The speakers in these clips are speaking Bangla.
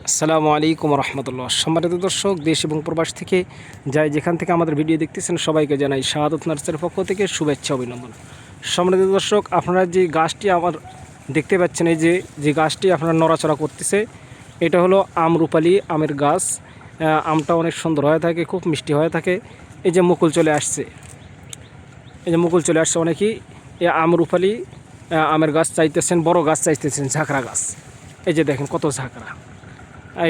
আসসালামু আলাইকুম রহমতুল্লাহ। সম্মানিত দর্শক, দেশ এবং প্রবাস থেকে যাই যেখান থেকে আমাদের ভিডিও দেখতেছেন সবাইকে জানাই শাহাদত নার্সের পক্ষ থেকে শুভেচ্ছা অভিনন্দন। সম্মানিত দর্শক, আপনারা যে গাছটি আমার দেখতে পাচ্ছেন, এই যে গাছটি আপনারা নড়াচড়া করতেছে, এটা হলো আমরুপালি আমের গাছ। আমটা অনেক সুন্দর হয়ে থাকে, খুব মিষ্টি হয়ে থাকে। এই যে মুকুল চলে আসছে, অনেকেই এই আমরুপালি আমের গাছ চাইতেছেন, বড় গাছ চাইতেছেন, ঝাঁকড়া গাছ। এই যে দেখেন কত ঝাঁকড়া,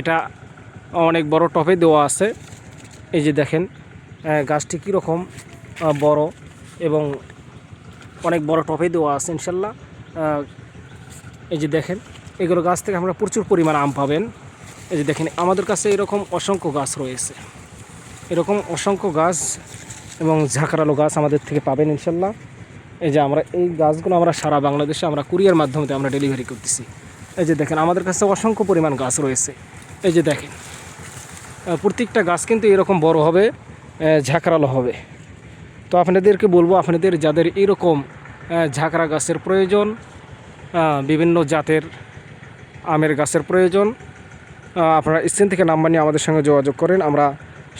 এটা অনেক বড় টবে দেওয়া আছে। এই যে দেখেন গাছটি কীরকম বড় এবং অনেক বড় টবে দেওয়া আছে ইনশাল্লাহ। এই যে দেখেন, এগুলো গাছ থেকে আমরা প্রচুর পরিমাণ আম পাবেন। এই যে দেখেন আমাদের কাছে এরকম অসংখ্য গাছ রয়েছে, এরকম অসংখ্য গাছ এবং ঝাঁকড়ালো গাছ আমাদের থেকে পাবেন ইনশাল্লাহ। এই যে আমরা এই গাছগুলো আমরা সারা বাংলাদেশে আমরা কুরিয়ার মাধ্যমে আমরা ডেলিভারি করতেছি। এই যে দেখেন আমাদের কাছে অসংখ্য পরিমাণ গাছ রয়েছে। এই যে দেখেন প্রত্যেকটা গাছ কিন্তু এরকম বড় হবে, ঝাঁকড়ালো হবে। তো আপনাদেরকে বলবো, আপনাদের যাদের এরকম ঝাঁকড়া গাছের প্রয়োজন, বিভিন্ন জাতের আমের গাছের প্রয়োজন, আপনারা স্ক্রিন থেকে নাম্বার নিয়ে আমাদের সঙ্গে যোগাযোগ করেন। আমরা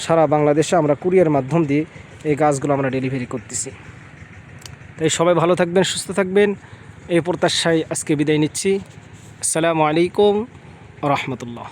সারা বাংলাদেশে আমরা কুরিয়ার মাধ্যম দিয়ে এই গাছগুলো আমরা ডেলিভারি করতেছি। তাই সবাই ভালো থাকবেন, সুস্থ থাকবেন, এই প্রত্যাশায় আজকে বিদায় নিচ্ছি। আসসালামু আলাইকুম রহমতুল্লাহ।